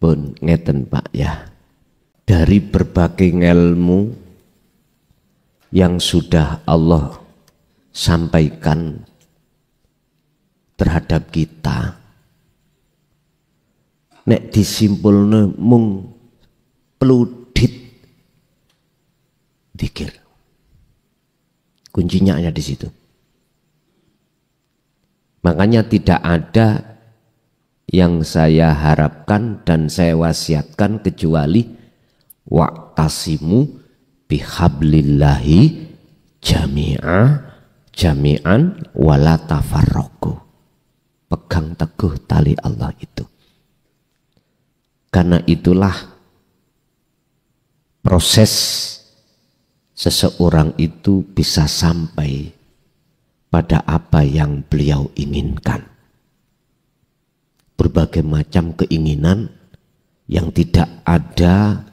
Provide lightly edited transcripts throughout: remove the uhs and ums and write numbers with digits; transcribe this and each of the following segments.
Pun ngeten Pak ya, dari berbagai ilmu yang sudah Allah sampaikan terhadap kita, nek disimpulne mung peludit dzikir. Kuncinya ada di situ. Makanya tidak ada yang saya harapkan dan saya wasiatkan kecuali wa'tasimu bihablillahi jami'an wala tafarraqu. Pegang teguh tali Allah itu. Karena itulah proses seseorang itu bisa sampai pada apa yang beliau inginkan. Berbagai macam keinginan yang tidak ada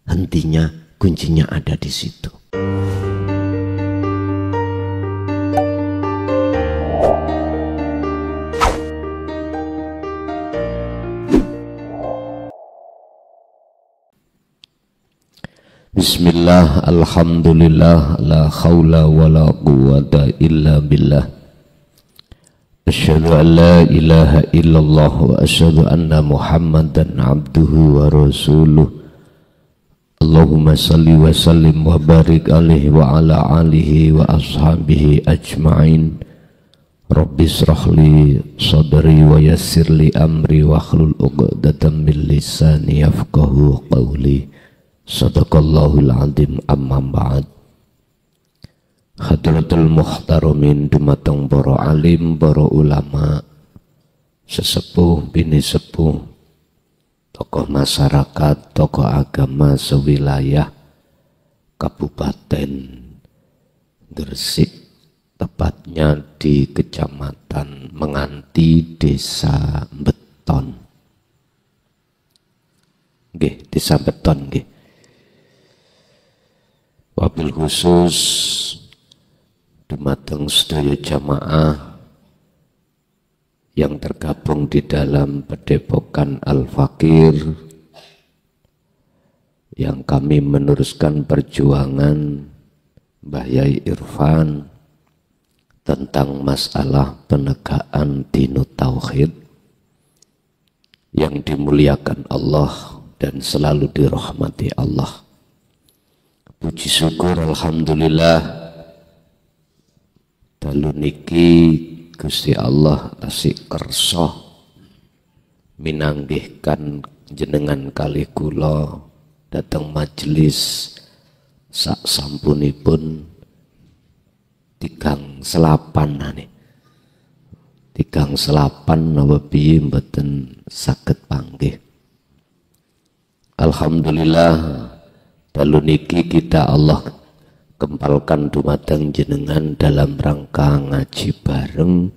hentinya, kuncinya ada di situ. Bismillah, alhamdulillah, la khawla wa la quwwata illa billah. Asyhadu an la ilaha illallah wa asyhadu anna Muhammadan abduhu wa rasuluh. Allahumma salli wa sallim wa barik alaihi wa ala alihi wa ashabihi ajma'in. Rabbi israh li sadri wa yassir li amri wa hlul 'uqdatam min lisani yafqahu qawli. Sadaqallahul azim, amma ba'd. Hadratul muhtaramin dumateng para alim, para ulama, sesepuh bini sepuh, tokoh masyarakat, tokoh agama sewilayah Kabupaten Gresik, tepatnya di Kecamatan Menganti, Desa Beton. Nggih, Desa Beton nggih. Wabil khusus dumateng sedaya jamaah yang tergabung di dalam Padepokan Al-Fakir, yang kami meneruskan perjuangan Mbah Yai Irfan tentang masalah penegakan dinut tauhid yang dimuliakan Allah dan selalu dirahmati Allah. Puji syukur alhamdulillah dalu niki Gusti Allah tasih kersa minanggihkan jenengan kalih kula datang majelis sak sampunipun tigang selapan napa piye mboten saged panggih. Alhamdulillah dalu niki kita Allah kempalkan dumateng jenengan dalam rangka ngaji bareng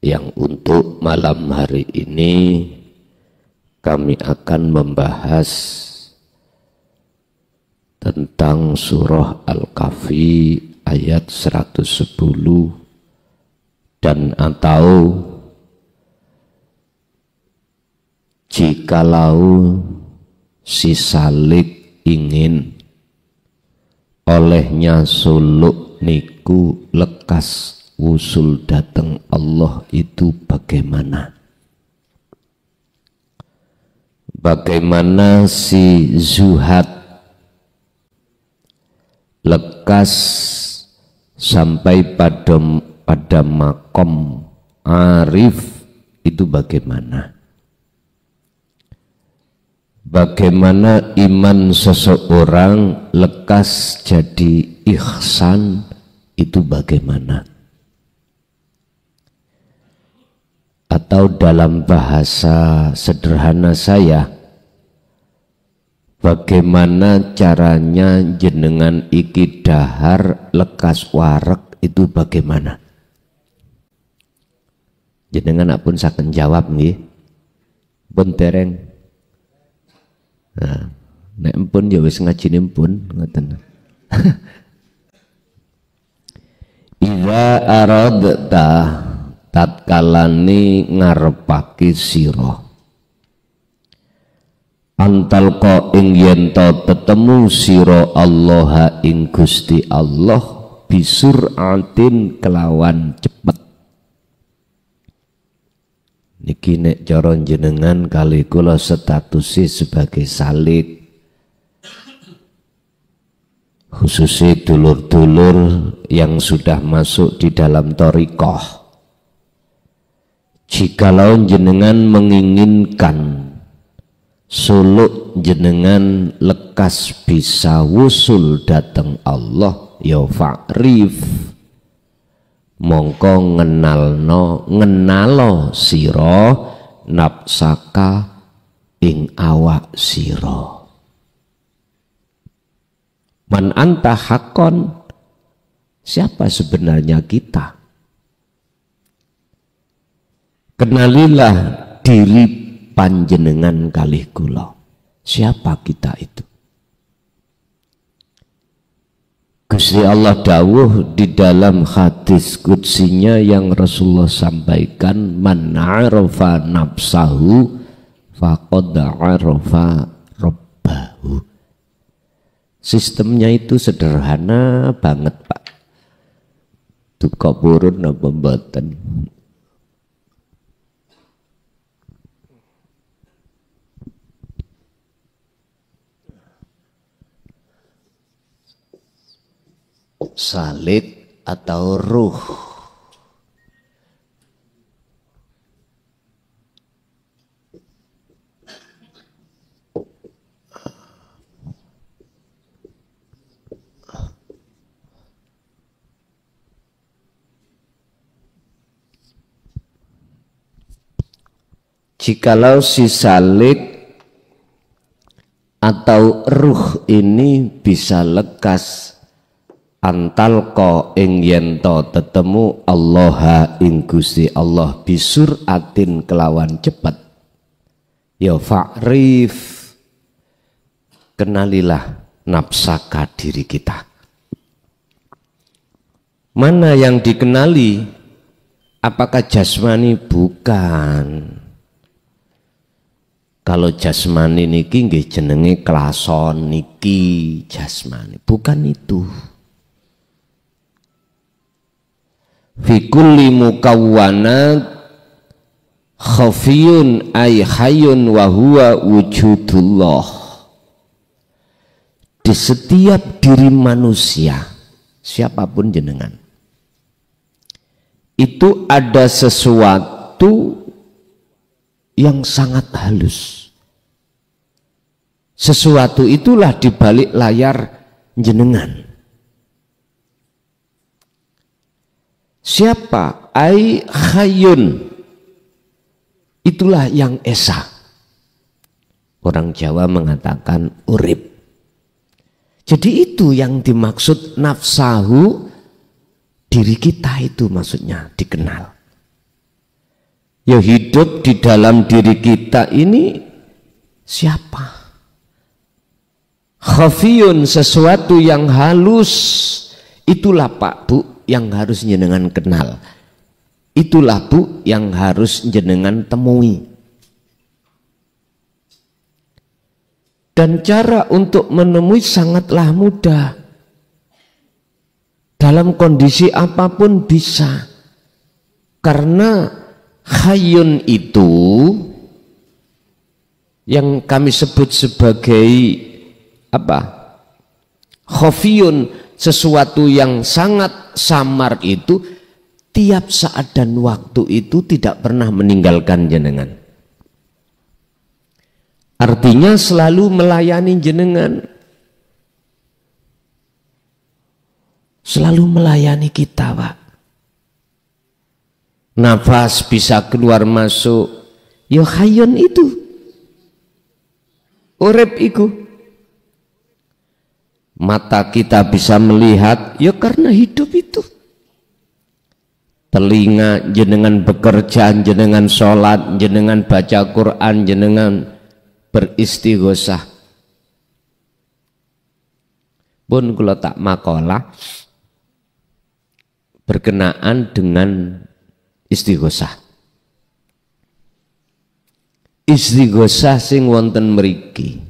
yang untuk malam hari ini kami akan membahas tentang surah Al-Kahfi ayat 110 dan atau jikalau si salik ingin olehnya suluk niku lekas usul datang Allah itu bagaimana? Bagaimana si zuhad lekas sampai pada makom arif itu bagaimana? Bagaimana iman seseorang lekas jadi ihsan itu bagaimana? Atau dalam bahasa sederhana saya, bagaimana caranya jenengan iki dahar lekas warek itu bagaimana? Jenengan pun saken jawab nggih. Pun dereng. Nah, nek pun ya wis ngajine pun ngoten. Iza aradta tatkalane ngarepake sira antalqa ing yen to tetemu sira Allah ing Gusti Allah bisuratin kelawan cepet. Niki nek cara jenengan kali kula statusé sebagai salik, khususnya dulur-dulur yang sudah masuk di dalam thariqah. Jikalau jenengan menginginkan suluk jenengan lekas bisa wusul datang Allah, ya fa'rif mongko ngenalo sira nafsaka ing awak sira. Man anta hakon, siapa sebenarnya kita? Kenalilah diri panjenengan kalih kula. Siapa kita itu? Gusti Allah dawuh di dalam hadis qudsinya yang Rasulullah sampaikan, man arafa nafsahu faqad arafa rabbahu. Sistemnya itu sederhana banget, Pak. Duka purun apa mboten? Salik atau ruh. Jikalau si salik atau ruh ini bisa lekas antalqa ing yen to tetemu Allah ing Gusti Allah bisuratin kelawan cepet, ya fa'rif kenalilah nafsaka diri kita. Mana yang dikenali? Apakah jasmani? Bukan. Kalau jasmani niki nggih jenenge klason niki jasmani, bukan itu. Fi kulli mukawwanat khafiyun ay hayyun wa huwa wujudullah. Di setiap diri manusia, siapapun jenengan, itu ada sesuatu yang sangat halus. Sesuatu itulah di balik layar jenengan. Siapa? Ai hayyun. Itulah yang esa. Orang Jawa mengatakan urip. Jadi itu yang dimaksud nafsahu, diri kita itu maksudnya dikenal. Ya hidup di dalam diri kita ini siapa? Khafiyun, sesuatu yang halus. Itulah Pak Bu yang harus jenengan kenal. Itulah Bu yang harus jenengan temui. Dan cara untuk menemui sangatlah mudah. Dalam kondisi apapun bisa. Karena hayyun itu yang kami sebut sebagai apa? Khafiyun, sesuatu yang sangat samar itu tiap saat dan waktu itu tidak pernah meninggalkan jenengan. Artinya selalu melayani jenengan, selalu melayani kita, Pak. Nafas bisa keluar masuk, ya hayyun itu, urip iku. Mata kita bisa melihat, ya karena hidup itu. Telinga jenengan bekerja, jenengan sholat, jenengan baca Quran, jenengan beristighosah. Pun kalau tak makalah berkenaan dengan istighosah. istighosah sing wonten mriki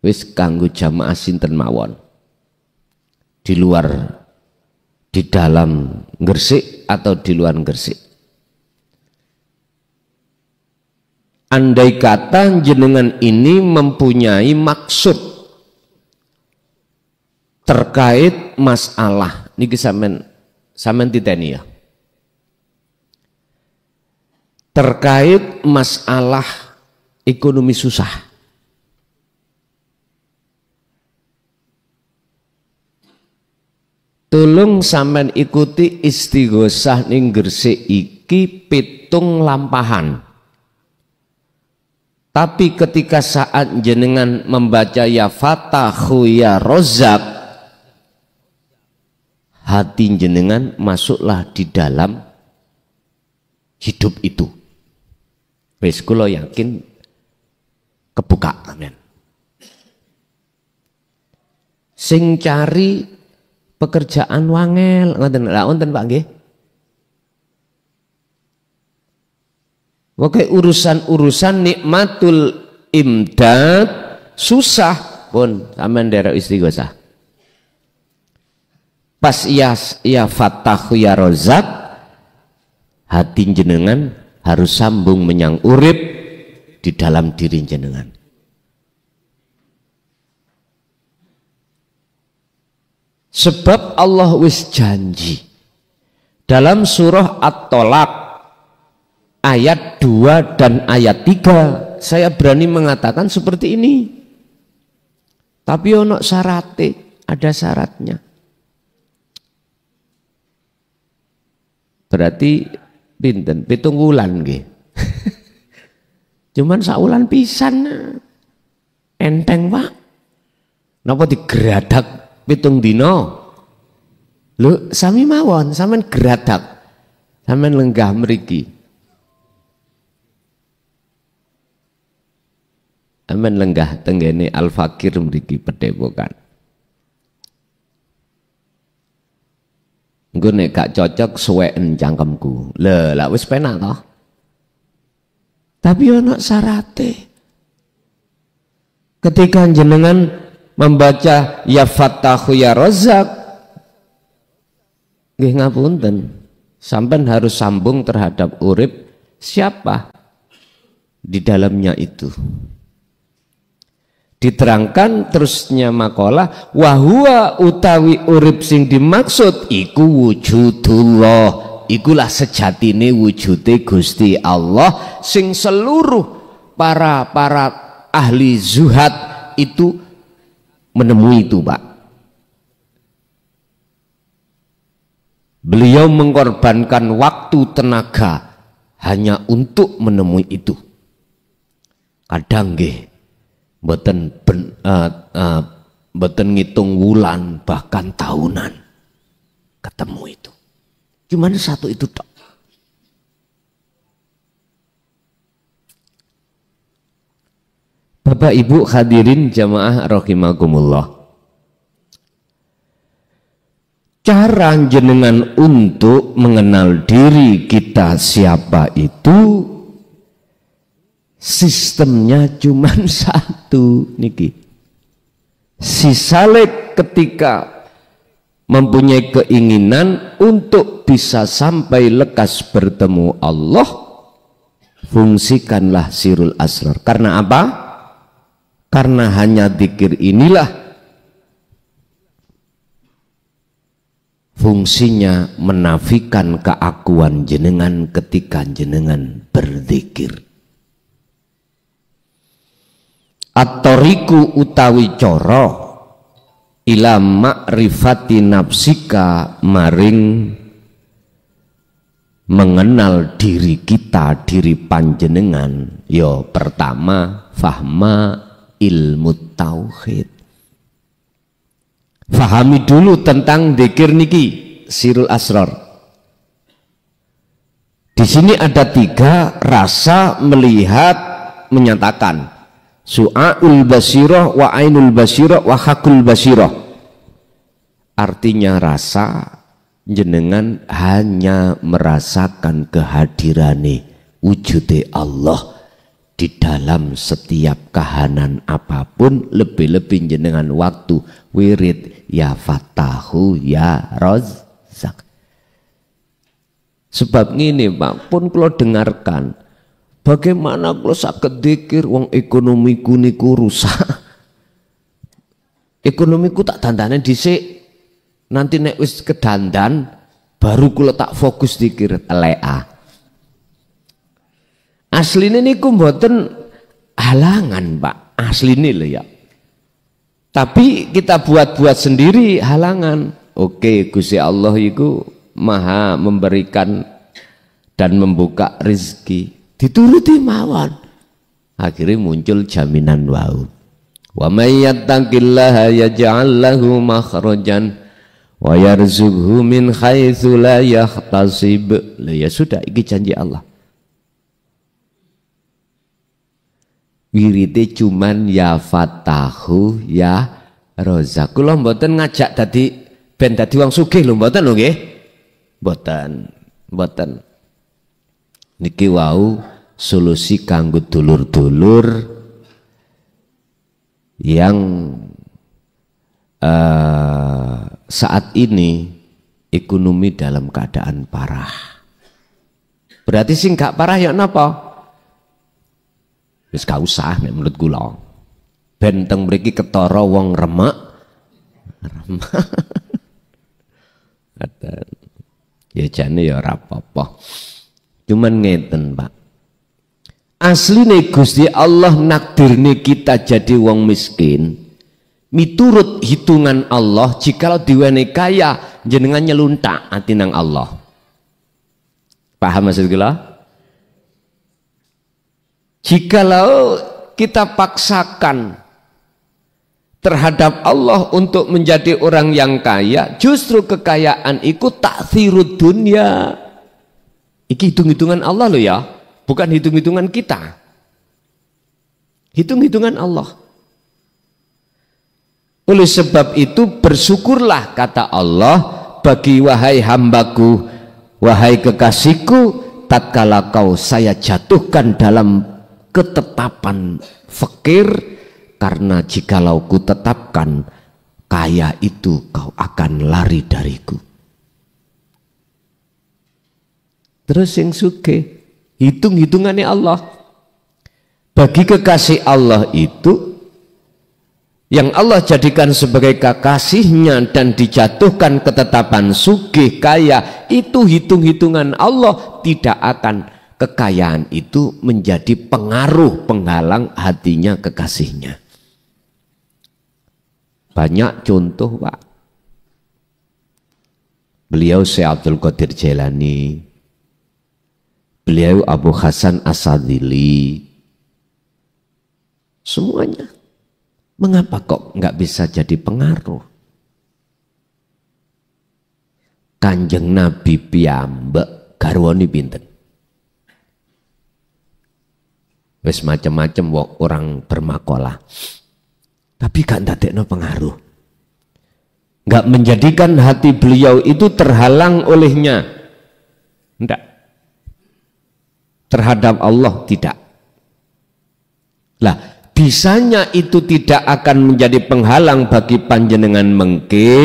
wis kanggo jamaah sinten mawon, di luar, di dalam Gresik atau di luar Gresik. Andai kata jenengan ini mempunyai maksud terkait masalah niki sampean titeni ya, terkait masalah ekonomi susah, tolong sampean ikuti istighosah ning Gresik iki 7 lampahan. Tapi ketika saat jenengan membaca ya Fatahu ya Rozak, hati jenengan masuklah di dalam hidup itu. Wis kula yakin kebuka, amin. Sing cari pekerjaan wangel ngoten lha wonten Pak nggih. Oke, urusan-urusan nikmatul imdad susah pun sampean nderek istighosah. Pas ya Fatahu ya Rozak, hati jenengan harus sambung menyang urip di dalam diri jenengan. Sebab Allah wis janji dalam surah At-Tolak ayat 2 dan ayat 3, saya berani mengatakan seperti ini. Tapi ono syaratnya, ada syaratnya. Berarti pinten 7 wulan nggih. Cuman saulan pisan. Enteng, Pak. Napa digeradak 7 dina? Lho, sami mawon, sampean geradak. Sampean lenggah mriki. Amen lenggah tenggene Al-Fakir mriki Padepokan. Engko nek gak cocok suweken cangkemku. Lah wis penak toh. Tapi ono syarate. Ketika jenengan membaca ya Fatahu ya Rozak, nggih ngapunten, sampean harus sambung terhadap urip siapa di dalamnya itu. Diterangkan terusnya makalah, wahwa utawi urip sing dimaksud iku wujudullah, ikulah sejatine wujude Gusti Allah sing seluruh para ahli zuhad itu menemui itu, Pak. Beliau mengorbankan waktu tenaga hanya untuk menemui itu. Kadang nggih mboten ngitung wulan bahkan tahunan ketemu itu. Cuman satu itu tok. Bapak Ibu hadirin jamaah rahimakumullah. Cara jenengan untuk mengenal diri kita siapa itu sistemnya cuman satu niki. Si saleh ketika mempunyai keinginan untuk bisa sampai lekas bertemu Allah, fungsikanlah sirul asrar. Karena apa? Karena hanya zikir inilah fungsinya menafikan keakuan jenengan ketika jenengan berzikir. At-tariqu utawi cara ila ma'rifati nafsika maring mengenal diri kita, diri panjenengan. Yo pertama fahma ilmu tauhid. Fahami dulu tentang dzikir niki sirul asrar. Di sini ada 3 rasa melihat menyatakan. Su'aul basirah wa ainul basirah wa hakul basirah. Artinya rasa jenengan hanya merasakan kehadirane wujude Allah di dalam setiap kahanan apapun, lebih-lebih jenengan waktu wirid ya Fatahu ya Razzaq. Sebab ngene Pak, pun kalau dengarkan bagaimana kalau saged dzikir wong ekonomiku niku rusak. Ekonomiku tak dandane dhisik, nanti nek wis kedandan baru kula tak fokus dzikir lea. Asline niku mboten halangan Pak, asline lho ya. Tapi kita buat-buat sendiri halangan. Oke, Gusti Allah itu Maha memberikan dan membuka rezeki, dituruti mawon. Akhirnya muncul jaminan wau. Wa may yattaqillaha yaj'al lahu makhrajan wa yarzuqhu min haitsu la yahtasib. Lah ya sudah, iki janji Allah. Wirite cuman ya Fatahu ya Razzaq. Kula mboten ngajak dadi ben dadi wong sugih lho, mboten lho nggih. Mboten. Niki wau solusi kanggo dulur-dulur yang saat ini ekonomi dalam keadaan parah. Berarti sing gak parah ya napa? Wis gak usah nek menurut kula. Ben teng mriki ketara wong remek. Ya jane ya ora apa-apa. Cuman ngeten, Pak. Asline Gusti Allah nakdirne kita jadi wong miskin. Miturut hitungan Allah, jikalau diwenehi kaya jenengan nyeluntak ati nang Allah. Paham maksud kula? Jikalau kita paksakan terhadap Allah untuk menjadi orang yang kaya, justru kekayaan itu taksirud dunia. Iki hitung-hitungan Allah loh ya, bukan hitung-hitungan kita. Hitung-hitungan Allah. Oleh sebab itu bersyukurlah kata Allah bagi wahai hambaku, wahai kekasihku, tatkala kau saya jatuhkan dalam ketetapan fakir, karena jikalau ku tetapkan kaya itu kau akan lari dariku. Terus yang sugih hitung-hitungannya Allah. Bagi kekasih Allah itu yang Allah jadikan sebagai kekasihnya dan dijatuhkan ketetapan sugih kaya, itu hitung-hitungan Allah, tidak akan kekayaan itu menjadi pengaruh penghalang hatinya kekasihnya. Banyak contoh Pak. Beliau Syekh Abdul Qadir Jailani, beliau Abu Hasan As-Sadzili, semuanya. Mengapa kok nggak bisa jadi pengaruh? Kanjeng Nabi piyambak garwani pinten? Wes macam-macam orang bermakola, tapi gak ndadekno pengaruh, gak menjadikan hati beliau itu terhalang olehnya, ndak, terhadap Allah tidak. Lah bisanya itu tidak akan menjadi penghalang bagi panjenengan mengke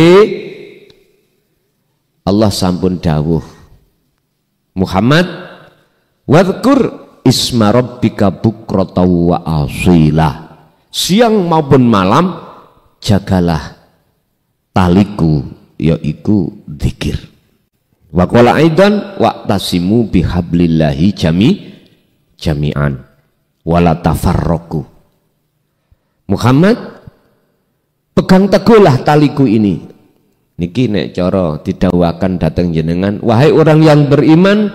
Allah sampun dawuh, Muhammad wadhkur isma rabbika bukrata wa asila, siang maupun malam jagalah taliku, yaitu zikir. Wa qala aidan wa'tasimu bihablillahi jami'an wala tafarraqu. Muhammad, pegang teguhlah taliku ini. Niki nek cara didhawuhaken dhateng jenengan, wahai orang yang beriman,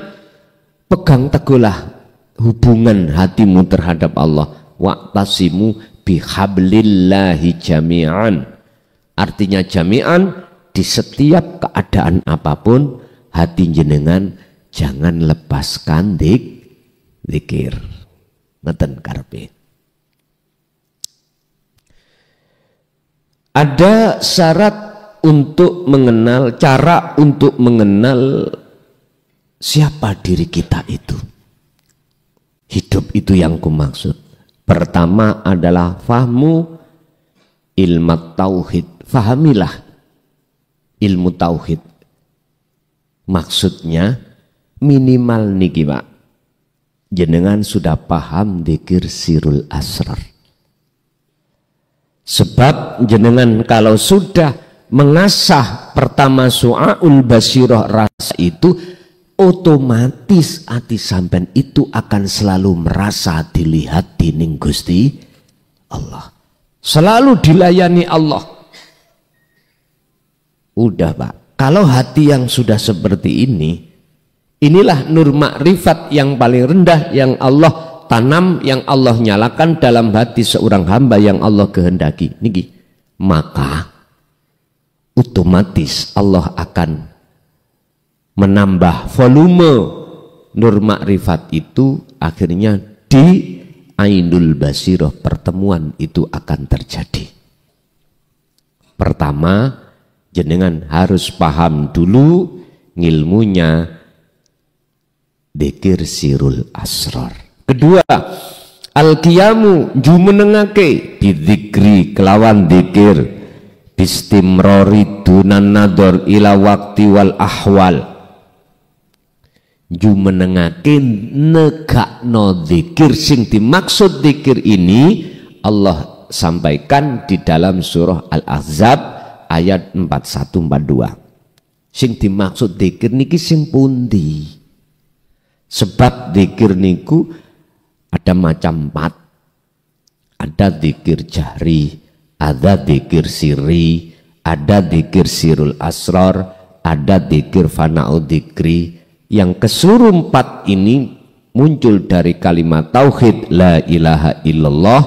pegang teguhlah hubungan hatimu terhadap Allah. Wa'tasimu bihablillahi jami'an, artinya jami'an, di setiap keadaan apapun hati jenengan jangan lepaskan zikir. Ngeten karepe. Ada syarat untuk mengenal, cara untuk mengenal siapa diri kita itu. Hidup itu yang kumaksud. Pertama adalah fahmu ilmu tauhid. Fahamilah ilmu tauhid. Maksudnya minimal niki Pak, jenengan sudah paham dzikir sirul asrar. Sebab jenengan kalau sudah mengasah pertama su'aul basirah rasa itu, otomatis hati sampean itu akan selalu merasa dilihat dening Gusti Allah, selalu dilayani Allah. Udah Pak, kalau hati yang sudah seperti ini, inilah nur makrifat yang paling rendah yang Allah tanam, yang Allah nyalakan dalam hati seorang hamba yang Allah kehendaki niki. Maka otomatis Allah akan menambah volume nur makrifat itu, akhirnya di ainul basirah pertemuan itu akan terjadi. Pertama, jenengan harus paham dulu ngilmunya dzikir sirul asrar. Kedua, al-qiyamu jumenengake bidzikri kelawan dzikir bistimrori dunan nador ila wakti wal ahwal. Jumenengake negakno dzikir, sing dimaksud dzikir ini Allah sampaikan di dalam surah Al-Ahzab ayat 41-42. Sing dimaksud dzikir niki sing pundi? Sebab dzikir niku ada macam 4. Ada dzikir jahri, ada dzikir sirri, ada dzikir sirul asrar, ada dzikir fana'u dzikri. Yang keseluruh 4 ini muncul dari kalimat tauhid la ilaha illallah,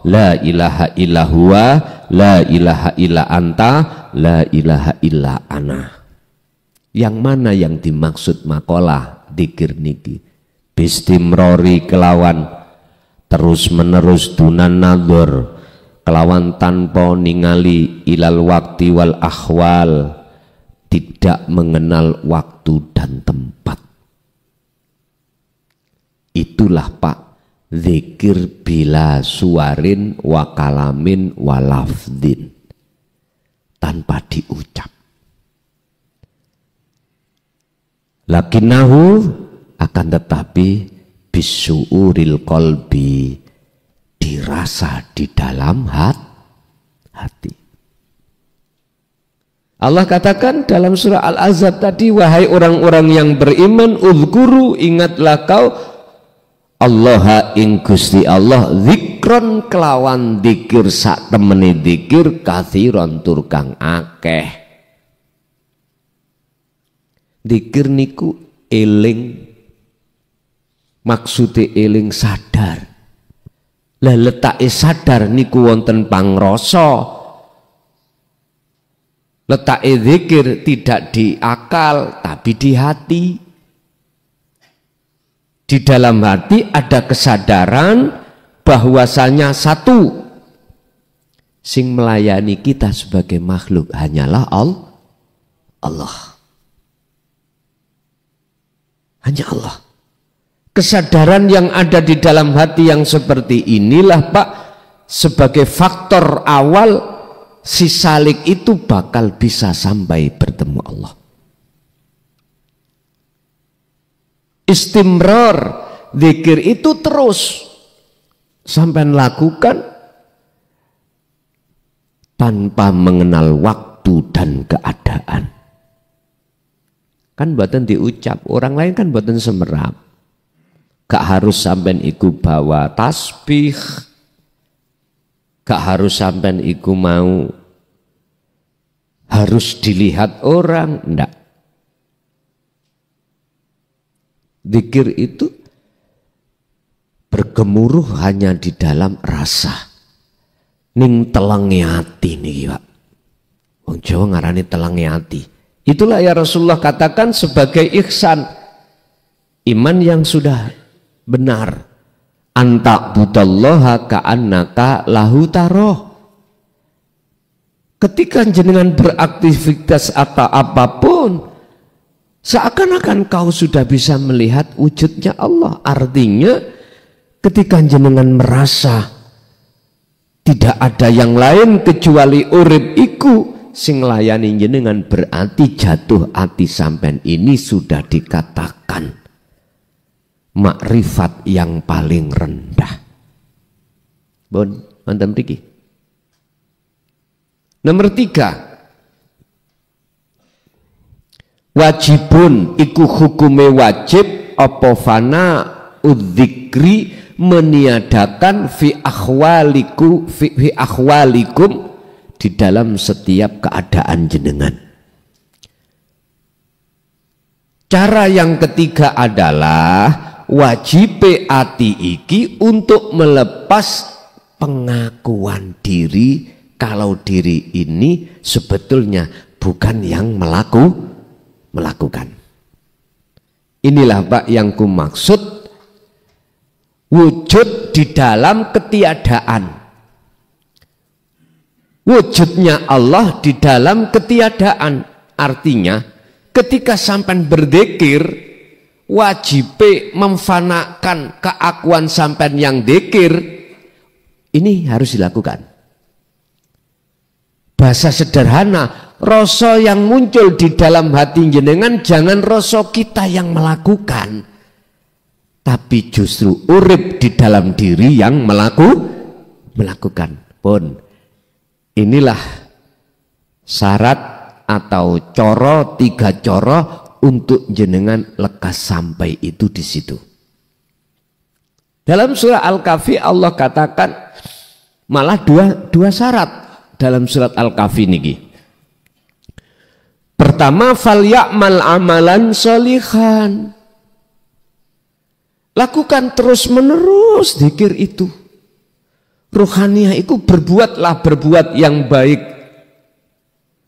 la ilaha illa huwa, la ilaha illa anta, la ilaha illa ana. Yang mana yang dimaksud makalah dzikir niki? Bistimrori kelawan terus menerus dunan nador, kelawan tanpa ningali ilal wakti wal ahwal, tidak mengenal waktu dan tempat. Itulah Pak zikir bila suarin wa kalamin wa lafdin, tanpa diucap. Lakinnahu akan tetapi bisuuril qalbi, dirasa di dalam hati. Allah katakan dalam surah Al-Ahzab tadi, wahai orang-orang yang beriman, uzkuru, ingatlah kau Allah ing Gusti Allah, zikron kelawan dzikir sak temene dzikir, katsiron tur kang akeh. Dzikir niku eling, maksude eling sadar. Lah letake sadar niku wonten pangrasa. Letak zikir tidak di akal tapi di hati. Di dalam hati ada kesadaran bahwasanya satu, sing melayani kita sebagai makhluk hanyalah Allah. Hanya Allah. Kesadaran yang ada di dalam hati yang seperti inilah Pak, sebagai faktor awal si salik itu bakal bisa sampai bertemu Allah. Istimrar zikir itu terus sampai lakukan tanpa mengenal waktu dan keadaan. Kan buatan diucap, orang lain kan buatan semerap. Gak harus sampai iku bawa tasbih, gak harus sampai iku mau harus dilihat orang, enggak. Dzikir itu bergemuruh hanya di dalam rasa. Ning telangi hati nih Pak. Wong Jawa ngarani telangi hati. Itulah ya Rasulullah katakan sebagai ihsan, iman yang sudah benar. Anta budallaha ka'annaka lahu taroh. Ketika jenengan beraktivitas atau apapun, seakan-akan kau sudah bisa melihat wujudnya Allah. Artinya ketika jenengan merasa tidak ada yang lain kecuali urip iku sing layani jenengan, berarti jatuh hati sampean ini sudah dikatakan makrifat yang paling rendah. Bon, mantan mriki. Nomor 3, wajibun iku hukume wajib apa fana udzikri, meniadakan fi akhwalikum di dalam setiap keadaan jenengan. Cara yang ketiga adalah wajib ati iki untuk melepas pengakuan diri kalau diri ini sebetulnya bukan yang melakukan. Inilah Pak yang ku maksud wujud di dalam ketiadaan. Wujudnya Allah di dalam ketiadaan. Artinya ketika sampean berzikir, wajib memfanakan keakuan sampean yang zikir. Ini harus dilakukan. Bahasa sederhana, rasa yang muncul di dalam hati jenengan jangan rasa kita yang melakukan, tapi justru urip di dalam diri yang melakukan. Pun inilah syarat atau coro, 3 coro untuk jenengan lekas sampai itu di situ. Dalam surah Al-Kahfi Allah katakan malah dua syarat dalam surat Al-Kahfi niki. Pertama, falyamal amalan sholihan. Lakukan terus menerus zikir itu. Ruhaniyah itu berbuat yang baik.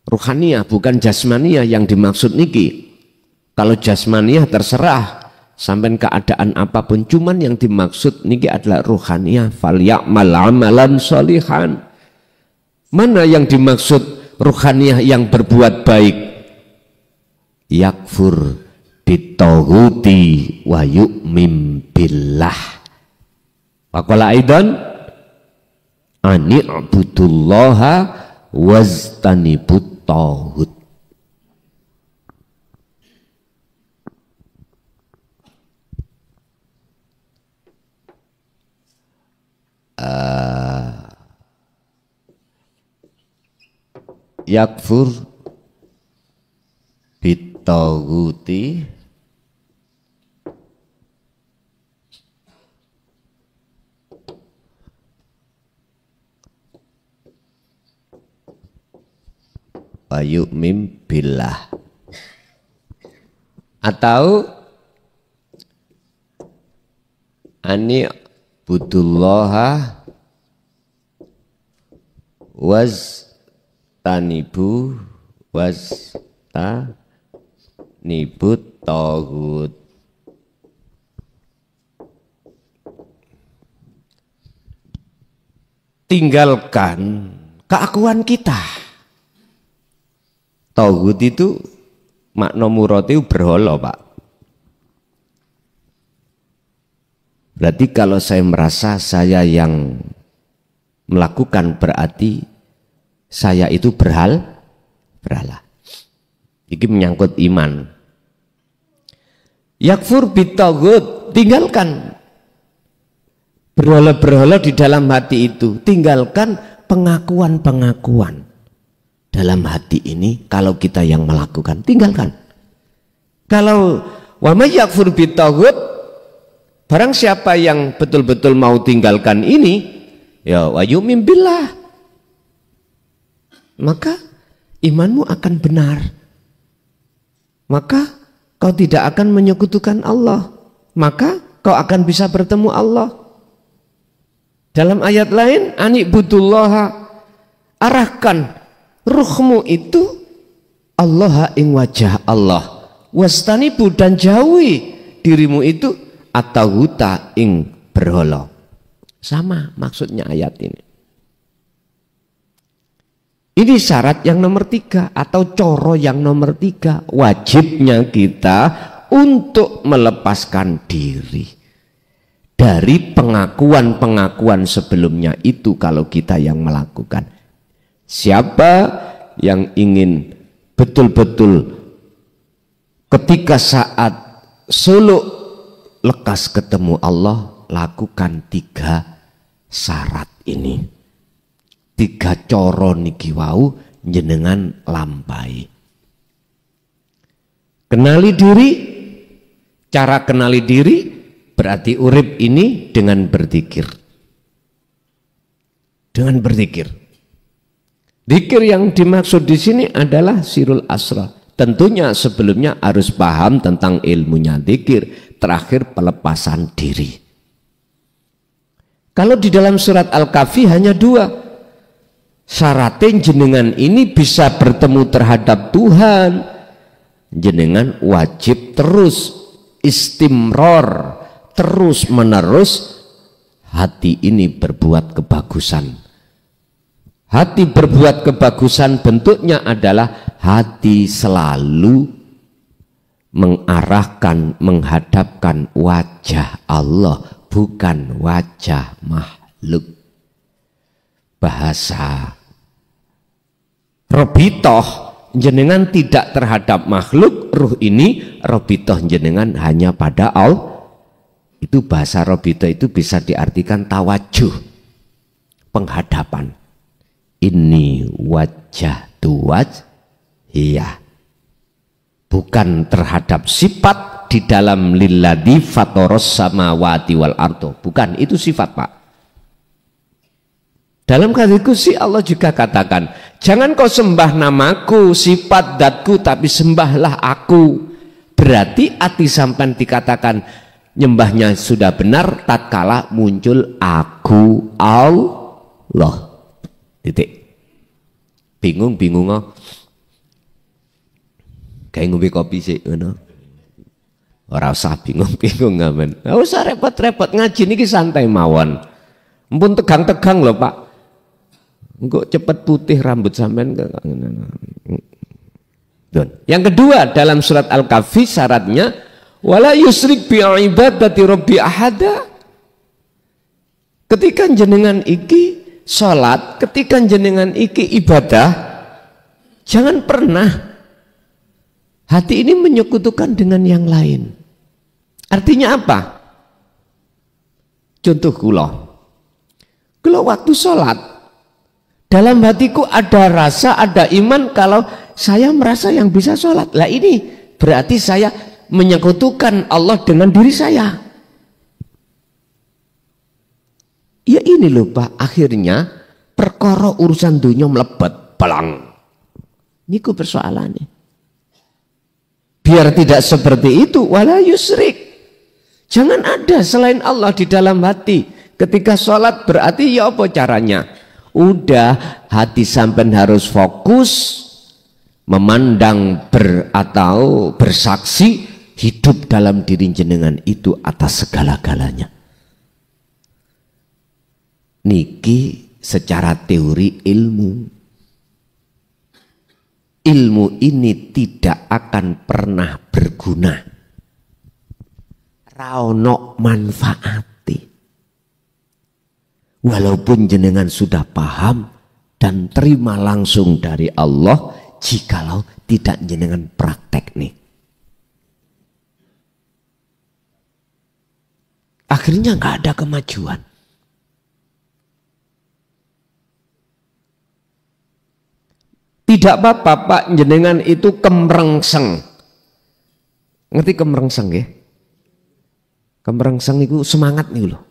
Ruhaniyah bukan jasmaniyah yang dimaksud niki. Kalau jasmaniyah terserah sampai keadaan apapun, cuman yang dimaksud niki adalah ruhaniyah. Falyamal amalan sholihan. Mana yang dimaksud ruhaniyah yang berbuat baik? Yakfur bitaghuti wa yu'min billah. Waqala aidan ani'budullaha waztanibut taghut. Yakfur bitaghuti wa yu'min billah, atau ani budullaha waztanibut taghut. Tinggalkan keakuan kita. Taghut itu makna murati berhala, Pak. Berarti kalau saya merasa saya yang melakukan, berarti saya itu berhala. Ini menyangkut iman. Yakfur bitaghut, tinggalkan berhala-berhala di dalam hati itu. Tinggalkan pengakuan-pengakuan dalam hati ini. Kalau kita yang melakukan, tinggalkan. Kalau wa may yakfur bitaghut, barang siapa yang betul-betul mau tinggalkan ini, ya wa yu'min billah, maka imanmu akan benar. Maka kau tidak akan menyekutukan Allah. Maka kau akan bisa bertemu Allah. Dalam ayat lain, ani'budullaha, arahkan ruhmu itu Allah ing wajah Allah. Wastanibu, dan jauhi dirimu itu at-taghuta ing berhala. Sama maksudnya ayat ini. Ini syarat yang nomor 3 atau coro yang nomor 3. Wajibnya kita untuk melepaskan diri dari pengakuan-pengakuan sebelumnya itu kalau kita yang melakukan. Siapa yang ingin betul-betul ketika saat suluk lekas ketemu Allah, lakukan 3 syarat ini. 3 coro niki wau jenengan lampai. Kenali diri, cara kenali diri berarti urip ini dengan berzikir. Dengan berzikir. Zikir yang dimaksud di sini adalah sirul asrar. Tentunya sebelumnya harus paham tentang ilmunya zikir. Terakhir pelepasan diri. Kalau di dalam surat Al-Kahfi hanya 2. Syaratnya jenengan ini bisa bertemu terhadap Tuhan. Jenengan wajib terus istimror, terus menerus hati ini berbuat kebagusan. Hati berbuat kebagusan bentuknya adalah hati selalu mengarahkan, menghadapkan wajah Allah, bukan wajah makhluk. Bahasa robitoh jenengan tidak terhadap makhluk, ruh ini robitoh jenengan hanya pada Allah. Itu bahasa robitoh itu bisa diartikan tawajuh, penghadapan. Ini wajah tuwaj, iya. Bukan terhadap sifat di dalam lilladzi fatoros samawati wal ardo. Bukan, itu sifat Pak. Dalam hadits qudsi Allah juga katakan, jangan kau sembah namaku, sifat datku, tapi sembahlah aku. Berarti hati sampan dikatakan nyembahnya sudah benar tatkala muncul aku Allah. Titik. Bingung oh. Kayak ngombe kopi sih ngono. Ora usah bingung ngamen. Ora usah repot-repot, ngaji niki santai mawon. Mumpun tegang-tegang loh Pak. Engko cepet putih rambut sampean. Yang kedua dalam surat Al-Kahfi syaratnya wala yusrik bi ibadati rabbi ahada. Ketika jenengan iki salat, ketika jenengan iki ibadah, jangan pernah hati ini menyekutukan dengan yang lain. Artinya apa? Contoh kula waktu salat, dalam hatiku ada rasa, ada iman kalau saya merasa yang bisa salat. Lah ini berarti saya menyekutukan Allah dengan diri saya. Ya ini loh Pak, akhirnya perkara urusan dunia melebet pelang. Niku persoalannya. Biar tidak seperti itu, wala yusrik. Jangan ada selain Allah di dalam hati. Ketika sholat berarti ya apa caranya? Udah hati sampean harus fokus memandang atau bersaksi hidup dalam diri jenengan itu atas segala-galanya. Niki secara teori ilmu. Ilmu ini tidak akan pernah berguna. Raono manfaati. Walaupun jenengan sudah paham dan terima langsung dari Allah, jikalau tidak jenengan praktek nih. Akhirnya nggak ada kemajuan. Tidak apa-apa Pak, jenengan itu kemrengseng. Ngerti kemrengseng ya? Kemrengseng itu semangat nih loh.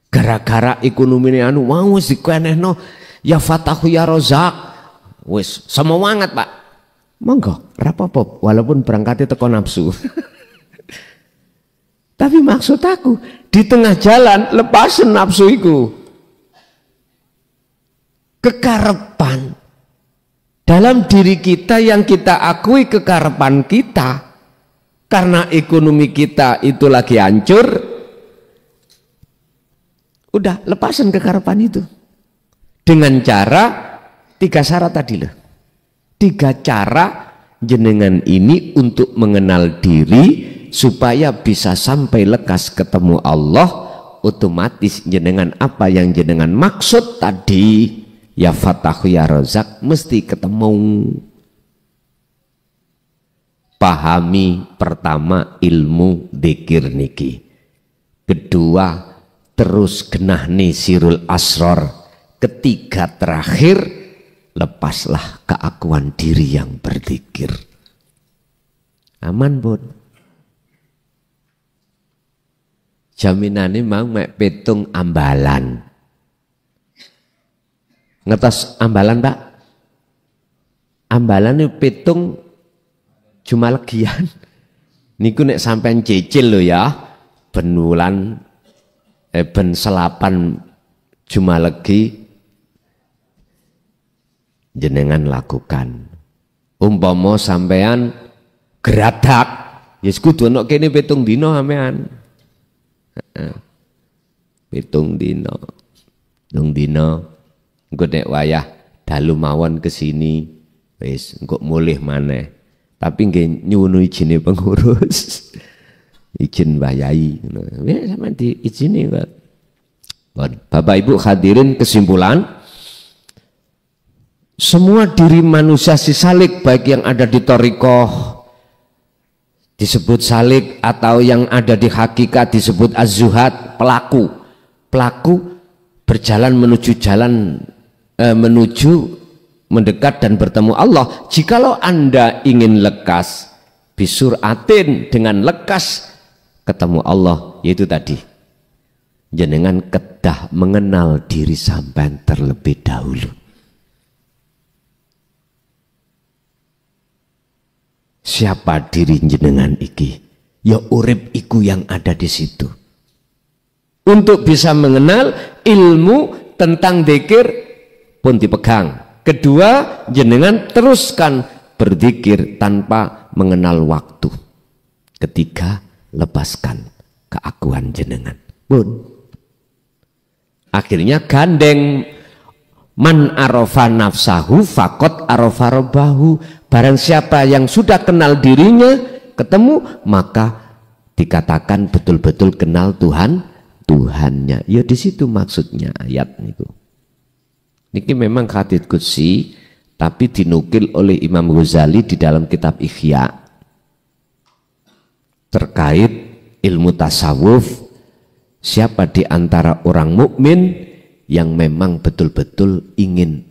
Gara-gara ekonomi ini mau dikuenehno ya Fatahu ya Rozak. Wis semangat Pak. Monggo, rapopo walaupun berangkatnya teko nafsu. Tapi maksud aku di tengah jalan lepasin nafsu itu. Kekarepan dalam diri kita yang kita akui kekarepan kita karena ekonomi kita itu lagi hancur, udah lepasin kekarepan itu dengan cara 3 syarat tadi loh. 3 cara jenengan ini untuk mengenal diri supaya bisa sampai lekas ketemu Allah, otomatis jenengan apa yang jenengan maksud tadi, ya Fatahu ya Razak, mesti ketemu. Pahami pertama ilmu dzikir niki, kedua terus genahni sirul asror, ketiga terakhir lepaslah keakuan diri yang berzikir. Aman Bun. Jaminane mau mek petung ambalan. Ngetos ambalan Pak? Ambalan itu petung cuma legian. Niku nek sampean cicil lo ya, ben wulan ben selapan cuma legi jenengan lakukan. Umpama sampean geradak, yes kudu ana kene petung dina sampean. Petung dina. Petung dina engko nek wayah dalu mawon kesini wis engko mulih maneh. Tapi nggih nyuwun izine pengurus. Izin Mbah Yai. Ya sampean diizini kok. Bapak Ibu hadirin, kesimpulan, semua diri manusia si salik, baik yang ada di thariqah disebut salik atau yang ada di hakikat disebut az-zuhad, pelaku berjalan menuju mendekat dan bertemu Allah. Jikalau Anda ingin lekas bisuratin, dengan lekas ketemu Allah, yaitu tadi jenengan kedah mengenal diri sampean terlebih dahulu. Siapa diri jenengan iki? Ya urip iku yang ada di situ. Untuk bisa mengenal ilmu tentang dzikir pun dipegang. Kedua, jenengan teruskan berzikir tanpa mengenal waktu. Ketiga, lepaskan keakuan jenengan. Pun akhirnya gandeng, man arafa nafsahu faqad arafa rabbahu. Barang siapa yang sudah kenal dirinya, ketemu, maka dikatakan betul-betul kenal Tuhannya. Ya di situ maksudnya ayat niku. Niki memang hadits qudsi, tapi dinukil oleh Imam Ghazali di dalam kitab Ihya terkait ilmu tasawuf. Siapa di antara orang mukmin yang memang betul-betul ingin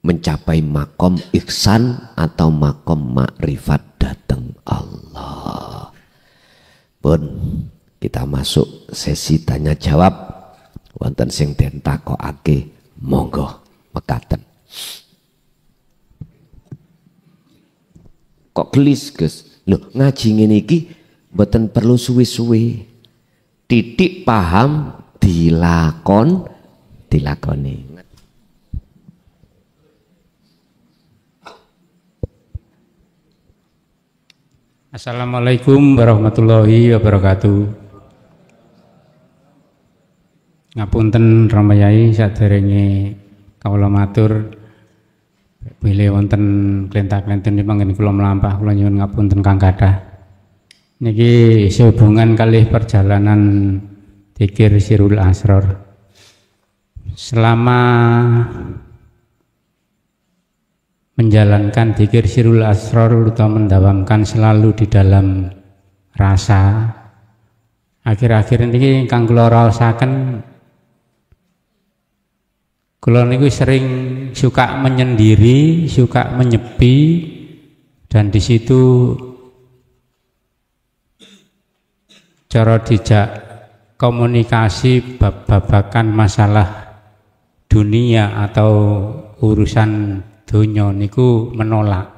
mencapai makom ihsan atau makom makrifat datang Allah. Pun kita masuk sesi tanya jawab. Wonten sing den takokake, monggo mekaten. Kok gelis Gus? Loh, ngaji ngene iki mboten perlu suwe-suwe. Titik paham dilakoni. Assalamualaikum warahmatullahi wabarakatuh. Ngapunten Rama Yai, saderenge kawula matur bilih wonten klentak-klenten dipanggen kula mlampah, kula nyuwun ngapunten Kang Kathah. Niki sehubungan kalih perjalanan dzikir Sirul Asror. Selama menjalankan dzikir Sirul Asror atau mendawamkan selalu di dalam rasa, akhir-akhir ini kang kula raosaken, kula niku sering suka menyendiri, suka menyepi, dan di situ cara dijak komunikasi babakan masalah dunia atau urusan dunia niku menolak.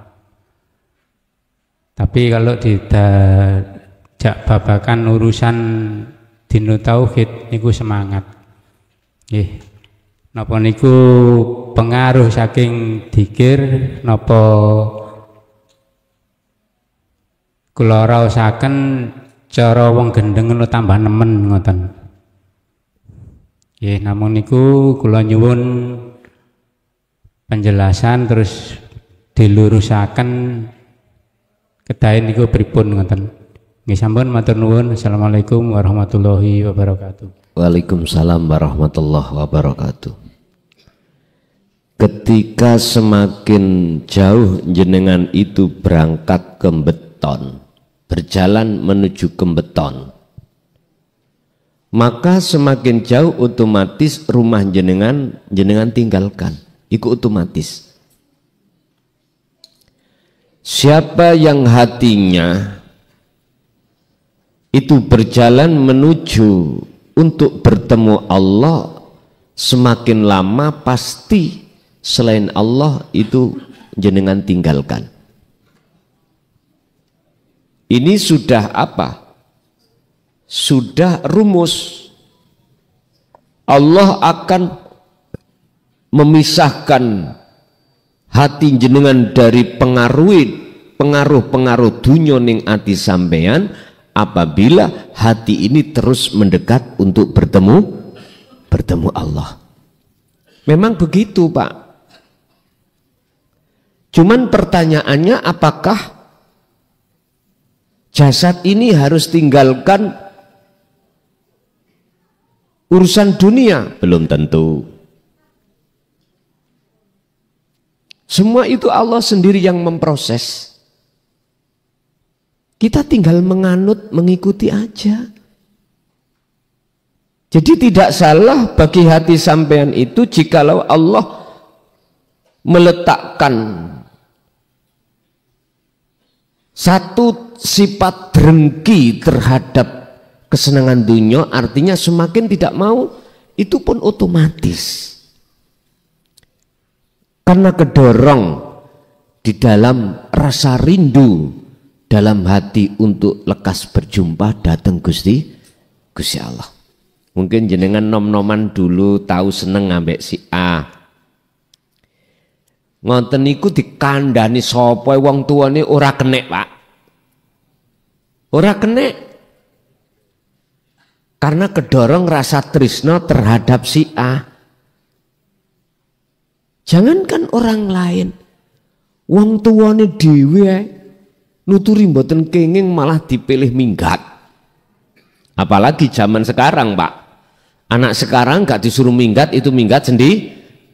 Tapi kalau dijak babakan urusan dinu tauhid niku semangat. Nggih. Napa niku pengaruh saking dzikir napa kula raosaken cara wong gendeng ngono tambah nemen ngoten. Nggih, namung niku kula nyuwun penjelasan terus dilurusaken kedahe niku pripun ngoten. Nggih sampun matur nuwun. Assalamualaikum warahmatullahi wabarakatuh. Waalaikumsalam warahmatullahi wabarakatuh. Ketika semakin jauh jenengan itu berangkat ke beton, berjalan menuju ke beton, maka semakin jauh otomatis rumah jenengan tinggalkan, itu otomatis. Siapa yang hatinya itu berjalan menuju untuk bertemu Allah, semakin lama pasti selain Allah itu jenengan tinggalkan. Ini sudah apa? Sudah rumus. Allah akan memisahkan hati jenengan dari pengaruh-pengaruh dunya ning ati sampean apabila hati ini terus mendekat untuk bertemu Allah. Memang begitu, Pak. Cuman pertanyaannya, apakah jasad ini harus tinggalkan urusan dunia? Belum tentu. Semua itu Allah sendiri yang memproses. Kita tinggal menganut, mengikuti aja. Jadi tidak salah bagi hati sampean itu jikalau Allah meletakkan satu sifat dengki terhadap kesenangan dunia, artinya semakin tidak mau, itu pun otomatis. Karena kedorong di dalam rasa rindu dalam hati untuk lekas berjumpa datang Gusti Allah. Mungkin jenengan nom-noman dulu tahu seneng ngambek si A. Ngonten niku dikandani sapa wong tuane ora kenek, Pak. Ora kenek. Karena kedorong rasa tresno terhadap si A. Jangankan orang lain, wong tuane dhewe nuturi mboten kenging malah dipilih minggat. Apalagi zaman sekarang, Pak. Anak sekarang gak disuruh minggat, itu minggat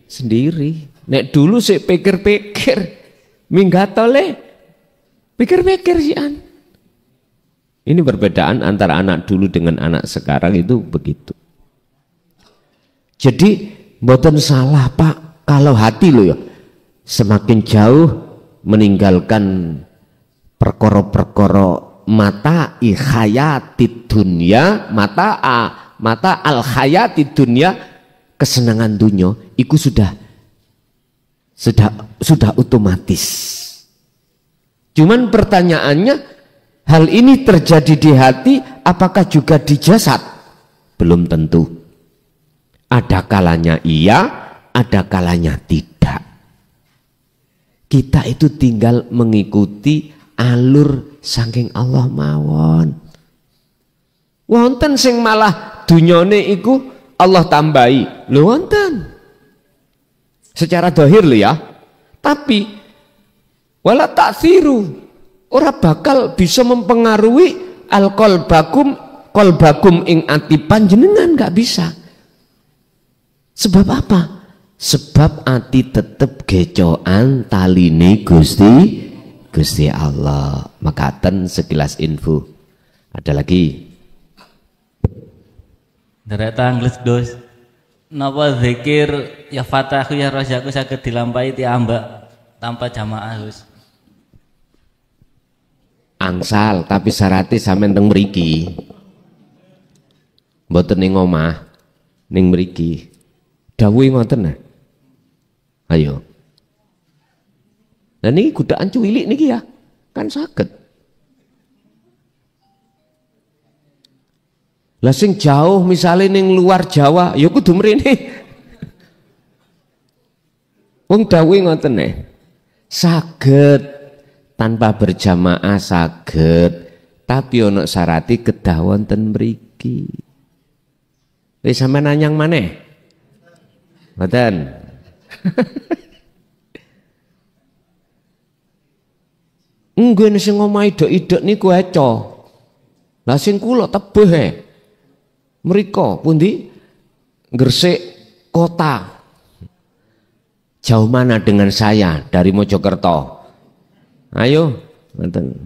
sendiri. Nek dulu sih pikir-pikir, minggat oleh pikir-pikir sih an. Ini perbedaan antara anak dulu dengan anak sekarang itu begitu. Jadi mboten salah, Pak, kalau hati lo ya semakin jauh meninggalkan perkara-perkara mata hayatid dunya, mata al hayatid dunya, kesenangan dunia itu sudah otomatis. Cuman pertanyaannya, hal ini terjadi di hati apakah juga di jasad? Belum tentu. Ada kalanya iya, ada kalanya tidak. Kita itu tinggal mengikuti alur saking Allah mawon. Wonten sing malah dunyane iku Allah tambahi. Lho wonten. Secara dohir lho ya. Tapi wala ta'thiru, ora bakal bisa mempengaruhi qalbakum ing ati panjenengan, gak bisa. Sebab apa? Sebab ati tetep gecokan taline Gusti Allah. Makaten sekilas info. Ada lagi? Derek tangles dos. Napa zikir ya Fatahu ya Rajaku saged dilampahi tiambak tanpa jamaah, Gus? Angsal, tapi syaratnya sampean teng mriki. Mboten ning omah, ning mriki. Dawuhe ngoten nah. Ayo. Nah ini godaan cuwilik niki ya, kan saged. Lah sing jauh misalnya ning luar Jawa, ya kudu mrene. Wong dawuhe ngoten nih. Saged tanpa berjamaah saged, tapi ono syarati kedah wonten mriki. Wis sampean nanyang maneh? Mboten. Nggih sing omahe idok-idok niku eco. Lah sing kula tebeh mriko pundi Gresik kota. Jauh mana dengan saya dari Mojokerto? Ayo, ngoten.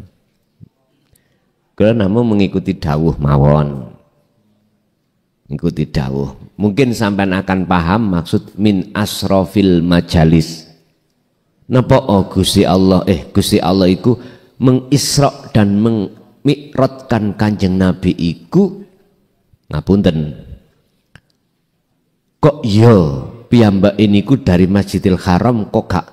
Kula namung mengikuti dawuh mawon. Mengikuti dawuh. Mungkin sampean akan paham maksud min asrofil majalis. Napa Gusti Allah Gusti Allah iku mengisra dan mengmi'rajkan Kanjeng Nabi iku ngapunten. Kok ya piyambak iniku dari Masjidil Haram kok gak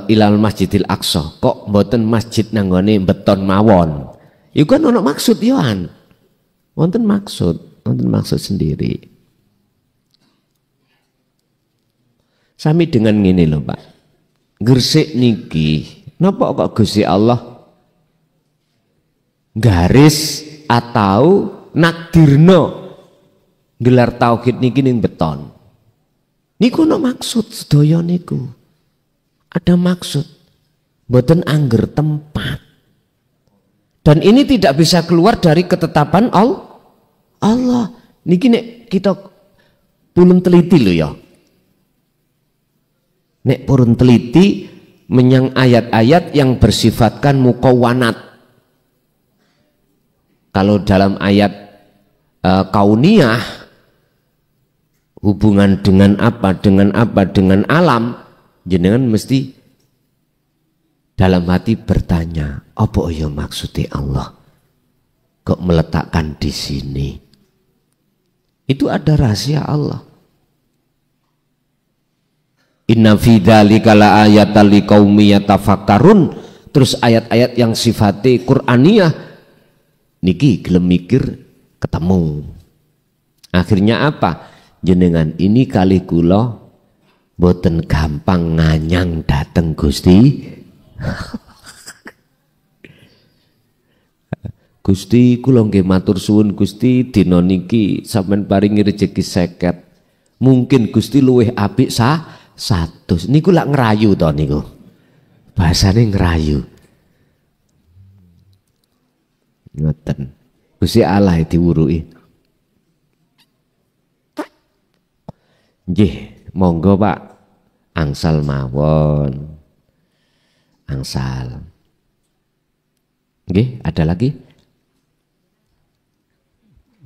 ilal Masjidil Aqsa, kok mboten masjid nanggone beton mawon. Iku kan ono maksud yoan. Wonten maksud sendiri. Sami dengan ngene lho, Pak. Gresik niki napa kok Gusti Allah garis atau nakdirno gelar tauhid niki ning beton. Niku ono maksud sedaya niku. Ada maksud, boten angger tempat. Dan ini tidak bisa keluar dari ketetapan Allah. Niki nek kita purun teliti lho ya. Nek purun teliti menyang ayat-ayat yang bersifatkan mukawwanat. Kalau dalam ayat kauniyah hubungan dengan alam, jenengan mesti dalam hati bertanya, apa ya maksudnya Allah kok meletakkan di sini? Itu ada rahasia Allah. Inna fi dzalika la ayatan liqaumi yatafakkarun. Terus ayat-ayat yang sifatnya Qur'aniyah niki gelem mikir ketemu. Akhirnya apa? Jenengan ini kali kula boten gampang nganyang dateng Gusti. Gusti kula nggih matur suwun Gusti dina niki sampean paringi rejeki 50. Mungkin Gusti luwih apik 100. Niku lak ngerayu to niku. Bahasane ngerayu. Ngoten. Gusti Allah diwuruki. Nggih, monggo Pak. Angsal mawon. Angsal. Nggih, ada lagi?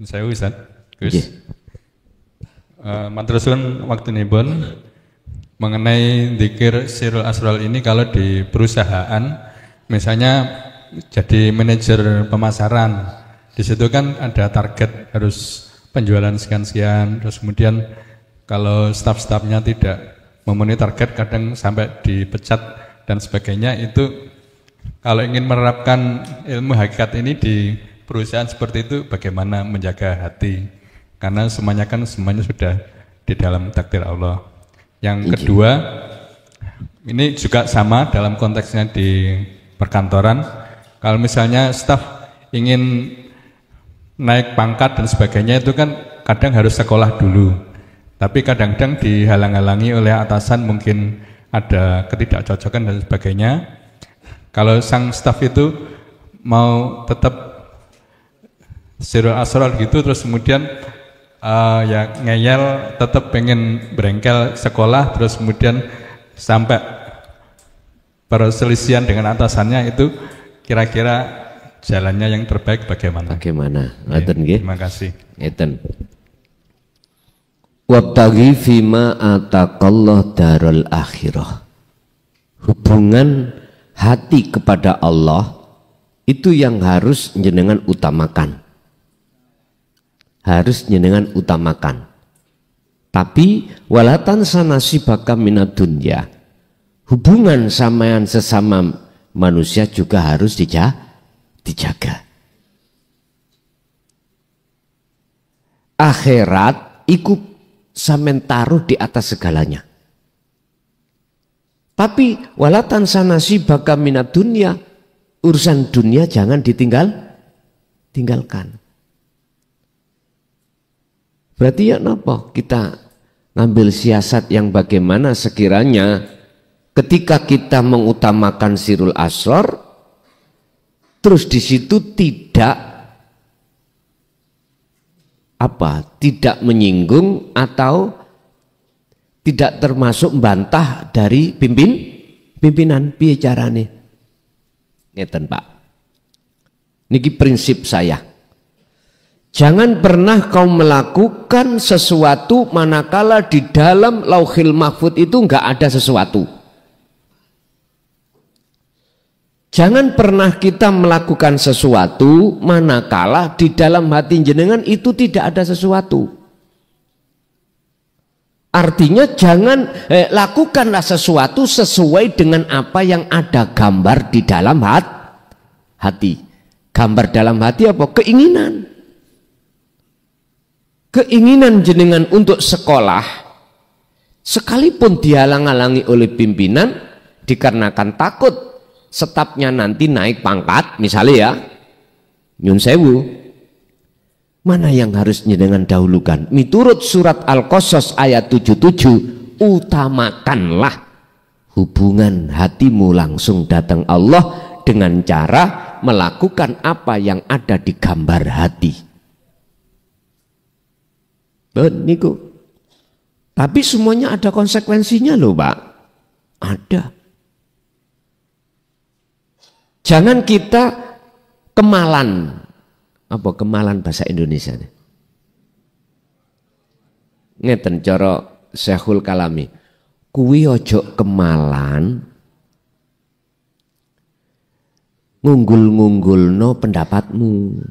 Saya Ustaz. Gus. Matur suwun waktunipun mengenai zikir sirul asral ini kalau di perusahaan misalnya jadi manajer pemasaran, di situ kan ada target harus penjualan sekian-sekian, terus kemudian kalau staf-stafnya tidak memenuhi target kadang sampai dipecat dan sebagainya. Itu kalau ingin menerapkan ilmu hakikat ini di perusahaan seperti itu bagaimana menjaga hati, karena semuanya sudah di dalam takdir Allah. Yang kedua, ini juga sama dalam konteksnya di perkantoran. Kalau misalnya staf ingin naik pangkat dan sebagainya itu kan kadang harus sekolah dulu. Tapi kadang-kadang dihalang-halangi oleh atasan, mungkin ada ketidakcocokan dan sebagainya. Kalau sang staf itu mau tetap sirul asrar gitu, terus kemudian ya ngeyel, tetap pengen berengkel sekolah, terus kemudian sampai perselisihan dengan atasannya, itu kira-kira jalannya yang terbaik bagaimana? Bagaimana? Ngaten nggih. Terima kasih. Ngeten. Wabtaghi fima ataqallah darul akhirah. Hubungan hati kepada Allah itu yang harus jenengan utamakan. Harus jenengan utamakan. Tapi walatan sanasibaka minad dunya. Hubungan sampean sesama manusia juga harus dijaga. Akhirat iku sampean taruh di atas segalanya. Tapi walatan sanasibaka minad dunya, urusan dunia jangan tinggalkan. Berarti ya napa kita ngambil siasat yang bagaimana sekiranya ketika kita mengutamakan sirul asrar, terus di situ tidak menyinggung atau tidak termasuk membantah dari pimpinan, piye carane? Ngeten Pak. Niki prinsip saya. Jangan pernah kau melakukan sesuatu manakala di dalam Lauhil Mahfud itu enggak ada sesuatu. Jangan pernah kita melakukan sesuatu manakala di dalam hati jenengan itu tidak ada sesuatu. Artinya jangan lakukanlah sesuatu sesuai dengan apa yang ada gambar di dalam hati. Gambar dalam hati apa? Keinginan. Keinginan jenengan untuk sekolah, sekalipun dihalang-halangi oleh pimpinan, dikarenakan takut stafnya nanti naik pangkat, misalnya ya, nyun sewu. Mana yang harus jenengan dahulukan? Miturut surat Al-Qasas ayat 77, utamakanlah hubungan hatimu langsung datang Allah dengan cara melakukan apa yang ada di gambar hati. Niku. Tapi semuanya ada konsekuensinya loh Pak. Ada. Jangan kita kemalan. Apa kemalan bahasa Indonesia? Ngeten cara Syekhul Kalami. Kuwi ojo kemalan ngunggul-ngunggulno pendapatmu.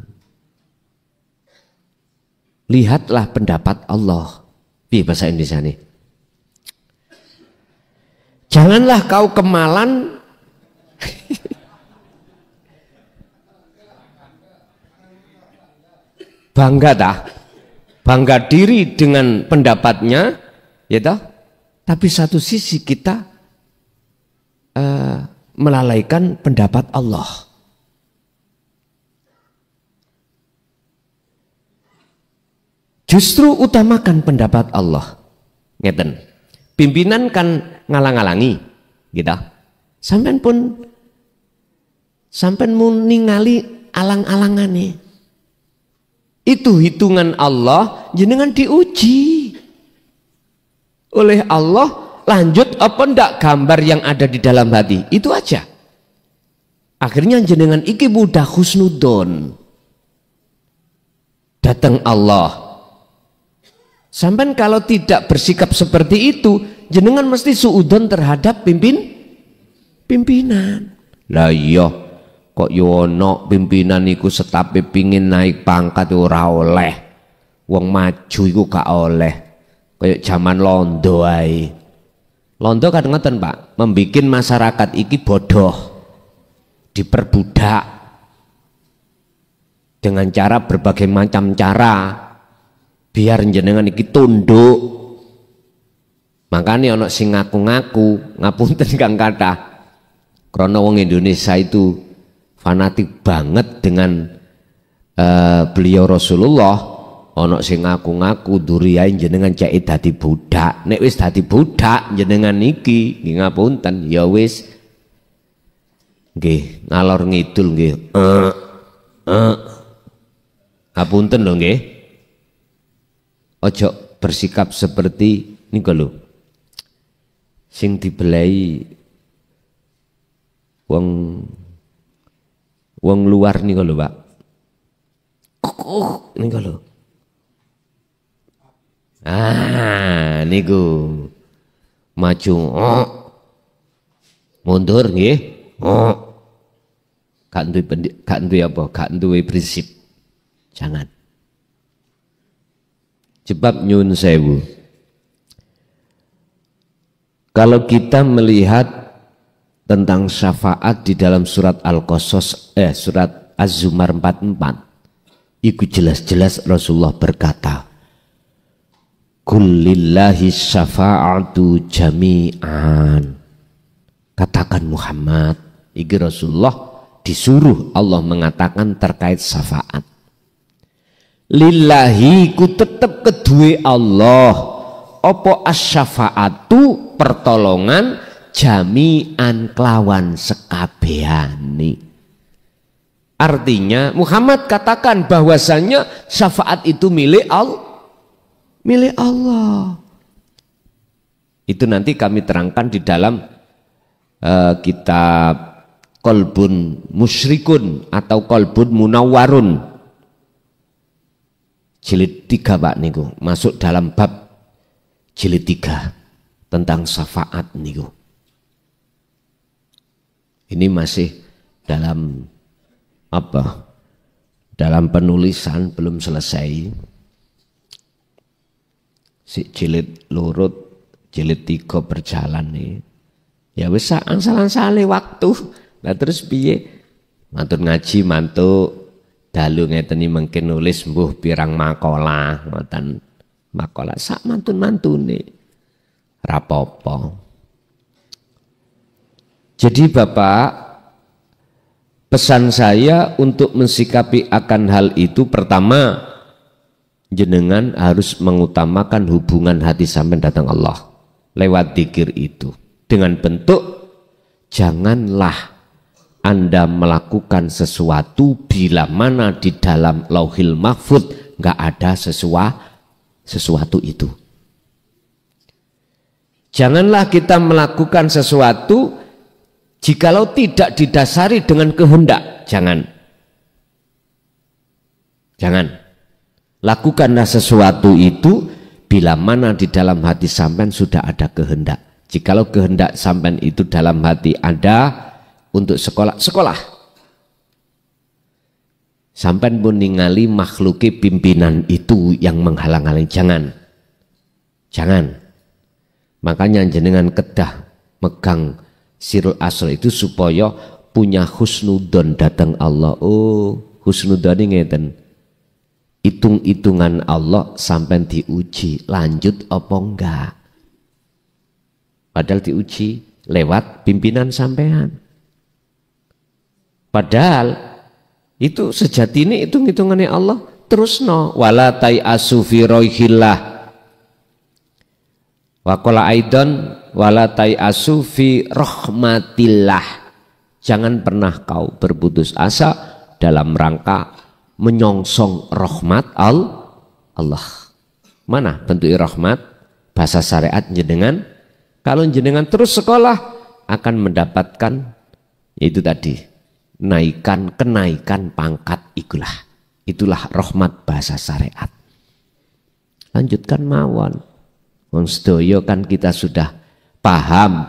Lihatlah pendapat Allah. Piye bahasa Indonesia nih? Janganlah kau kemalan bangga diri dengan pendapatnya, ya toh? Tapi satu sisi kita melalaikan pendapat Allah. Justru utamakan pendapat Allah. Ngeten. Pimpinan kan ngalang-alangi, gitu. Sampean mun ningali alang-alangan nih. Itu hitungan Allah, jenengan diuji oleh Allah, lanjut apa ndak gambar yang ada di dalam hati, itu aja. Akhirnya jenengan iki mudah husnudon, datang Allah. Sampai kalau tidak bersikap seperti itu, jenengan mesti suudon terhadap pimpinan. Lah iya, kok yono pimpinan iku setape pingin naik pangkat ora oleh, wong maju iku gak oleh, kayak zaman londo ae. Londo kan ngoten Pak, membikin masyarakat iki bodoh, diperbudak dengan cara berbagai macam cara, biar jenengan iki tunduk. Makanya ono sing ngaku-ngaku, ngapunten kang kathah, krana wong Indonesia itu fanatik banget dengan beliau Rasulullah. Ono sing ngaku-ngaku duriyae jenengan cek dadi budak. Nek wis dadi budak jenengan niki nggih ngapunten ya wis nggih ngalor ngidul nggih. Ngapunten lho nggih. Ojo bersikap seperti niku lho. Sing dibelai wong luar niku lho, Pak. Niku lho. Niku maju, mundur nggih, gak duwe prinsip, jangan. Sebab nyun sewu, kalau kita melihat tentang syafaat di dalam surat Al-Qasas, surat Az-Zumar 44, itu jelas-jelas Rasulullah berkata, Kullillahi syafa'atu jami'an. Katakan Muhammad, iki Rasulullah disuruh Allah mengatakan terkait syafaat. Lillahi ku tetep kedue Allah. Apa as-syafa'atu pertolongan jami'an kelawan sekabehane. Artinya Muhammad katakan bahwasanya syafaat itu milik Allah. Itu nanti kami terangkan di dalam kitab Qalbun Musyrikun atau Qalbun Munawwarun jilid 3 Pak niku, masuk dalam bab jilid 3 tentang syafaat niku. Ini masih dalam apa? Dalam penulisan, belum selesai. Si jilid lurut, jilid 3 berjalan nih. Ya wis angsal-ansale waktu. Lah terus piye? Mantur ngaji, mantuk dalu ngeten mungkin nulis mbuh pirang makalah, ngoten. Makalah sak mantun-mantune. Rapopo. Jadi Bapak, pesan saya untuk mensikapi akan hal itu, pertama, jenengan harus mengutamakan hubungan hati sampai datang Allah lewat zikir itu. Dengan bentuk, janganlah Anda melakukan sesuatu bila mana di dalam Lauhil Mahfud nggak ada sesuatu itu. Janganlah kita melakukan sesuatu jikalau tidak didasari dengan kehendak. Jangan. Lakukanlah sesuatu itu bila mana di dalam hati sampean sudah ada kehendak. Jikalau kehendak sampean itu dalam hati ada untuk sekolah. Sampean pun ningali makhluki pimpinan itu yang menghalang-halangi. Jangan. Makanya jenengan kedah megang Sirul Asrar itu supaya punya husnudon datang Allah. Oh, husnudon ini ngeten. Hitung-hitungan Allah sampai diuji, lanjut apa enggak. Padahal diuji lewat pimpinan sampean. Padahal itu sejati ini hitung-hitungannya Allah. Terus no, wala tai'asu fi roihillah. Wa qala aidan wala tai'asu fi rahmatillah. Jangan pernah kau berputus asa dalam rangka menyongsong rahmat Allah. Mana bentuk rahmat? Bahasa syariat jenengan, kalau jenengan terus sekolah akan mendapatkan itu tadi, kenaikan pangkat. Itulah rahmat bahasa syariat. Lanjutkan mawon. Wong sedaya kan kita sudah paham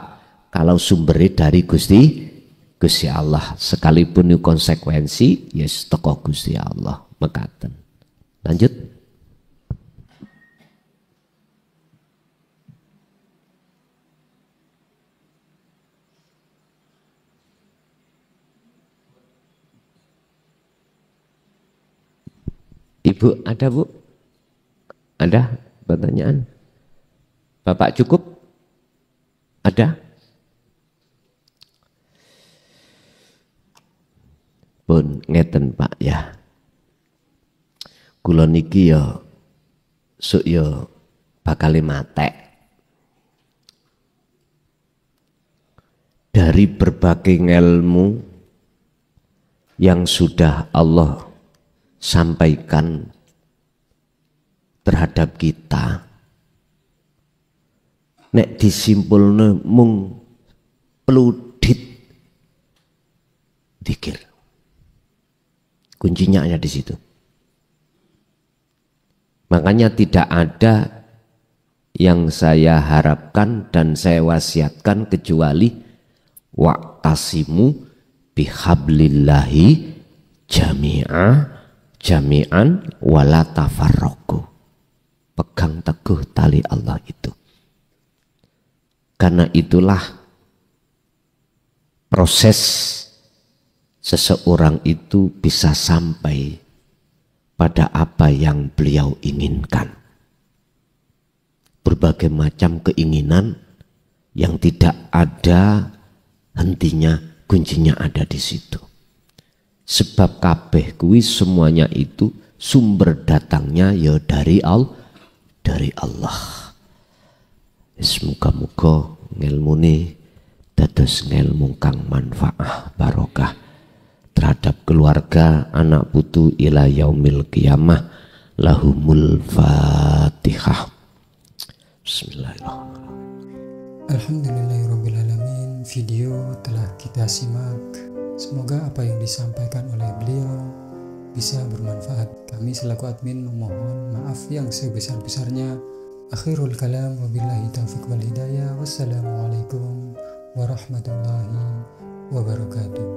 kalau sumbernya dari Gusti Allah, sekalipun itu konsekuensi yes teko Gusti Allah mekaten. Lanjut. Ibu ada Bu? Ada pertanyaan? Bapak cukup? Ada? Pun ngeten Pak ya. Kula niki ya sok ya bakal matek. Dari berbagai ilmu yang sudah Allah sampaikan terhadap kita, nek disimpulne mung peludit dzikir. Kuncinya ada di situ. Makanya tidak ada yang saya harapkan dan saya wasiatkan kecuali wa'tasimu bihablillahi jami'an wala tafarraqu. Pegang teguh tali Allah itu. Karena itulah proses seseorang itu bisa sampai pada apa yang beliau inginkan. Berbagai macam keinginan yang tidak ada hentinya, kuncinya ada di situ. Sebab kabeh kuwi semuanya itu sumber datangnya ya dari Allah. Semoga-moga ngelmune dados ngelmu kang manfaah barokah. terhadap keluarga, anak putu ila yaumil qiyamah. Lahumul Fatihah. Bismillahirrahmanirrahim. Alhamdulillahirrabbilalamin. Video telah kita simak. Semoga apa yang disampaikan oleh beliau bisa bermanfaat. Kami selaku admin memohon maaf yang sebesar-besarnya. Akhirul kalam, wabillahi taufiq wal hidayah. Wassalamualaikum warahmatullahi wabarakatuh.